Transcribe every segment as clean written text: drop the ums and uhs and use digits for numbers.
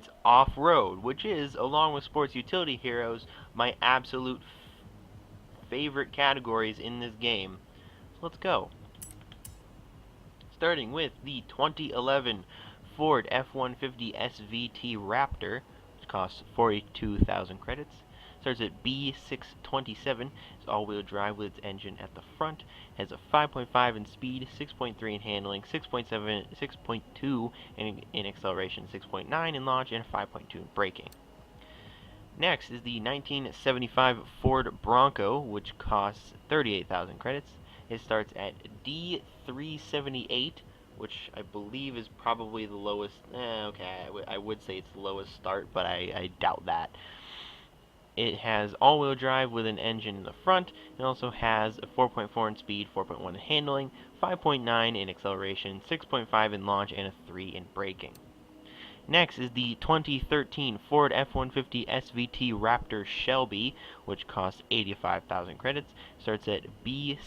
It's Off-Road, which is, along with Sports Utility Heroes, my absolute favorite categories in this game. So let's go. Starting with the 2011 Ford F-150 SVT Raptor, which costs 42,000 credits. Starts at B627. It's all-wheel drive with its engine at the front. Has a 5.5 in speed, 6.3 in handling, 6.7, 6.2 in acceleration, 6.9 in launch, and 5.2 in braking. Next is the 1975 Ford Bronco, which costs 38,000 credits. It starts at D378, which I believe is probably the lowest. Okay, I would say it's the lowest start, but I doubt that. It has all-wheel drive with an engine in the front. It also has a 4.4 in speed, 4.1 in handling, 5.9 in acceleration, 6.5 in launch, and a 3 in braking. Next is the 2013 Ford F-150 SVT Raptor Shelby, which costs 85,000 credits. Starts at B666.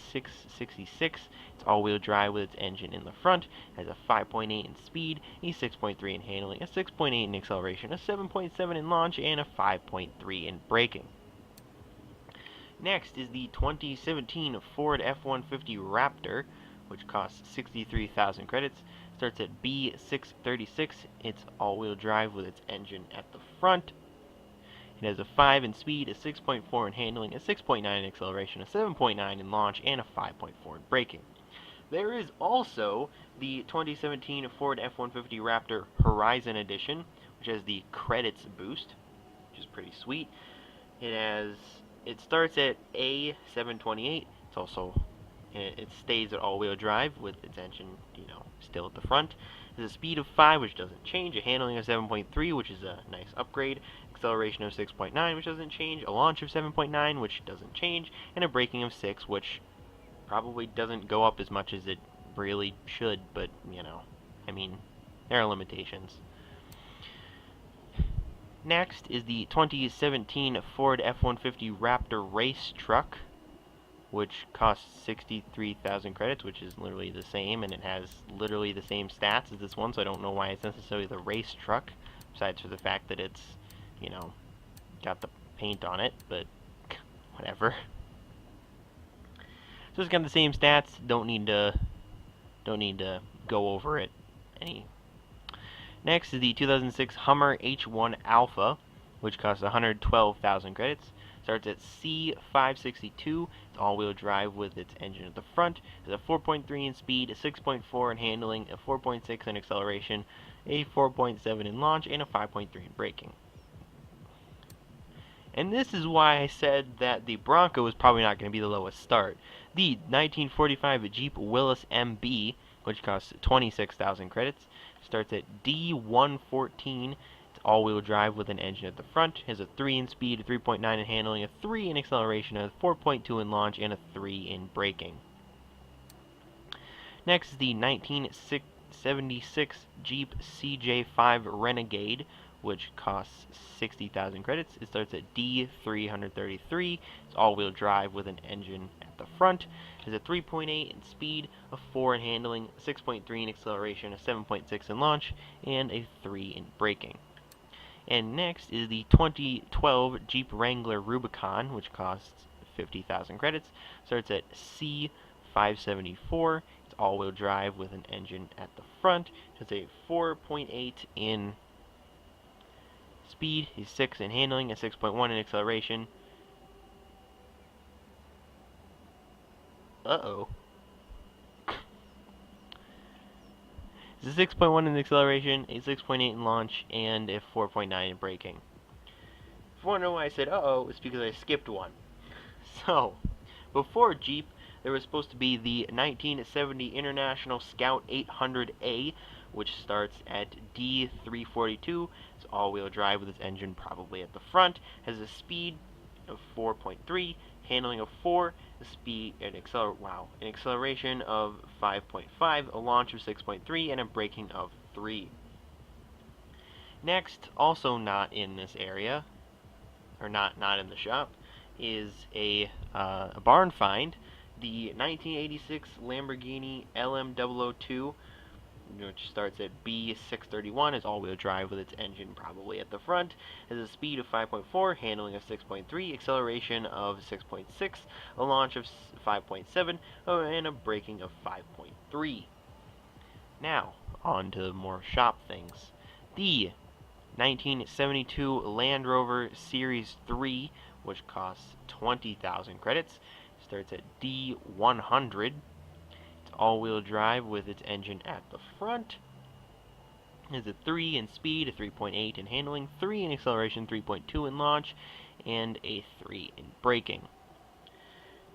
It's all-wheel drive with its engine in the front. Has a 5.8 in speed, a 6.3 in handling, a 6.8 in acceleration, a 7.7 in launch, and a 5.3 in braking. Next is the 2017 Ford F-150 Raptor, which costs 63,000 credits. Starts at B636. It's all-wheel drive with its engine at the front. It has a 5 in speed, a 6.4 in handling, a 6.9 in acceleration, a 7.9 in launch, and a 5.4 in braking. There is also the 2017 Ford F-150 Raptor Horizon Edition, which has the credits boost, which is pretty sweet. It starts at A728. It stays at all-wheel drive with its engine, still at the front. It has a speed of 5, which doesn't change, a handling of 7.3, which is a nice upgrade, acceleration of 6.9, which doesn't change, a launch of 7.9, which doesn't change, and a braking of 6, which probably doesn't go up as much as it really should, but, there are limitations. Next is the 2017 Ford F-150 Raptor Race Truck, which costs 63,000 credits, which is literally the same, and it has literally the same stats as this one, so I don't know why it's necessarily the race truck, besides for the fact that it's, got the paint on it, but whatever. So it's got the same stats, don't need to go over it any. Next is the 2006 Hummer H1 Alpha, which costs 112,000 credits. Starts at C562. It's all-wheel drive with its engine at the front. It has a 4.3 in speed, a 6.4 in handling, a 4.6 in acceleration, a 4.7 in launch, and a 5.3 in braking. And this is why I said that the Bronco is probably not going to be the lowest start. The 1945 Jeep Willys MB, which costs 26,000 credits, starts at D114. All-wheel drive with an engine at the front, has a 3 in speed, a 3.9 in handling, a 3 in acceleration, a 4.2 in launch, and a 3 in braking. Next is the 1976 Jeep CJ5 Renegade, which costs 60,000 credits. It starts at D333. It's all-wheel drive with an engine at the front. It has a 3.8 in speed, a 4 in handling, 6.3 in acceleration, a 7.6 in launch, and a 3 in braking. And next is the 2012 Jeep Wrangler Rubicon, which costs 50,000 credits. Starts at C574. It's all-wheel drive with an engine at the front. It has a 4.8 in speed, a 6 in handling, a 6.1 in acceleration. It's a 6.1 in acceleration, a 6.8 in launch, and a 4.9 in braking. If you want to know why I said uh-oh, it's because I skipped one. So, before Jeep, there was supposed to be the 1970 International Scout 800A, which starts at D342. It's all-wheel drive with its engine probably at the front. Has a speed of 4.3, handling of 4, an acceleration of 5.5, a launch of 6.3, and a braking of 3. Next, also not in this area, or not in the shop, is a barn find, the 1986 Lamborghini LM002, which starts at B631, is all-wheel drive with its engine probably at the front. Has a speed of 5.4, handling of 6.3, acceleration of 6.6, a launch of 5.7, and a braking of 5.3. Now, on to more shop things. The 1972 Land Rover Series 3, which costs 20,000 credits, starts at D100. It's all-wheel drive with its engine at the front. Is a 3 in speed, a 3.8 in handling, 3 in acceleration, 3.2 in launch, and a 3 in braking.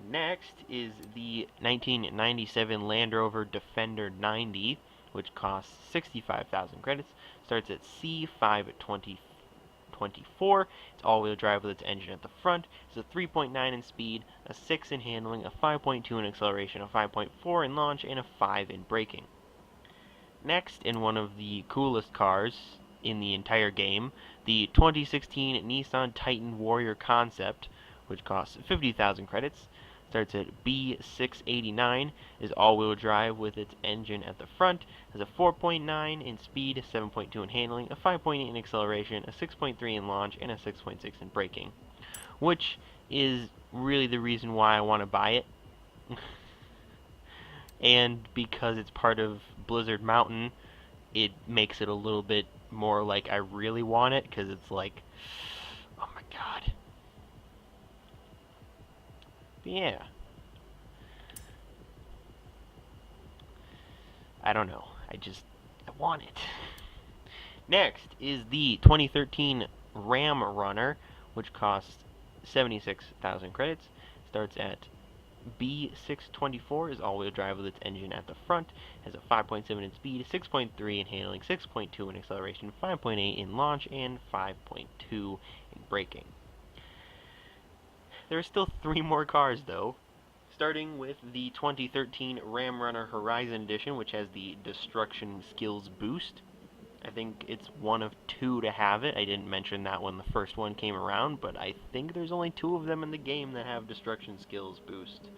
Next is the 1997 Land Rover Defender 90, which costs 65,000 credits. Starts at C524. It's all-wheel drive with its engine at the front. It's a 3.9 in speed, a 6 in handling, a 5.2 in acceleration, a 5.4 in launch, and a 5 in braking. Next, in one of the coolest cars in the entire game, the 2016 Nissan Titan Warrior Concept, which costs 50,000 credits. Starts at B689, is all-wheel drive with its engine at the front, has a 4.9 in speed, 7.2 in handling, a 5.8 in acceleration, a 6.3 in launch, and a 6.6 in braking, which is really the reason why I want to buy it. And because it's part of Blizzard Mountain, it makes it a little bit more like I really want it, because it's like, oh my god. But yeah. I don't know. I want it. Next is the 2013 Ram Runner, which costs 76,000 credits. Starts at B624, is all-wheel drive with its engine at the front. Has a 5.7 in speed, 6.3 in handling, 6.2 in acceleration, 5.8 in launch, and 5.2 in braking. There are still 3 more cars, though. Starting with the 2013 Ram Runner Horizon Edition, which has the Destruction Skills Boost. I think it's one of 2 to have it. I didn't mention that when the first one came around, but I think there's only 2 of them in the game that have Destruction Skills Boost.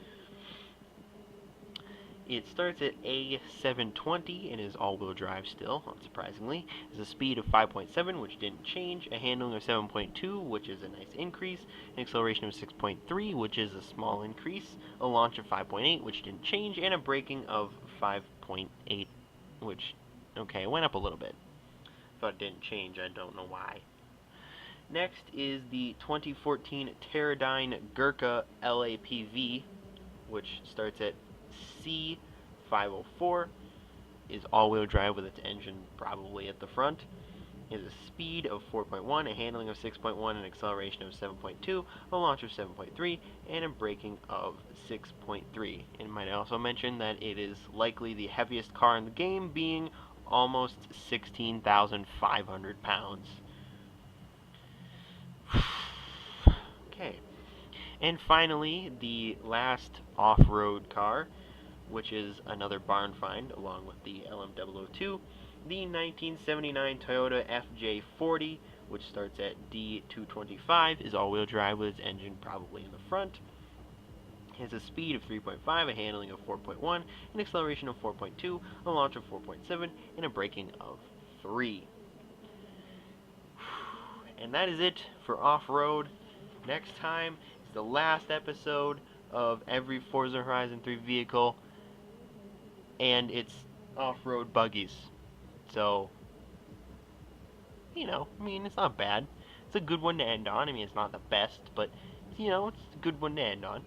It starts at A720 and is all-wheel drive still, unsurprisingly. Has a speed of 5.7, which didn't change, a handling of 7.2, which is a nice increase, an acceleration of 6.3, which is a small increase, a launch of 5.8, which didn't change, and a braking of 5.8, which, okay, went up a little bit. Thought it didn't change, I don't know why. Next is the 2014 Teradyne Gurkha LAPV, which starts at C504, is all-wheel drive with its engine probably at the front. It has a speed of 4.1, a handling of 6.1, an acceleration of 7.2, a launch of 7.3, and a braking of 6.3. And might I also mention that it is likely the heaviest car in the game, being almost 16,500 pounds. Okay. And finally, the last off-road car, which is another barn find along with the LM002, the 1979 Toyota FJ40, which starts at D225, is all-wheel drive with its engine probably in the front. It has a speed of 3.5, a handling of 4.1, an acceleration of 4.2, a launch of 4.7, and a braking of 3. And that is it for off-road. Next time is the last episode of every Forza Horizon 3 vehicle, and it's off-road buggies. So, I mean, it's not bad. It's a good one to end on. I mean, it's not the best, but, it's a good one to end on.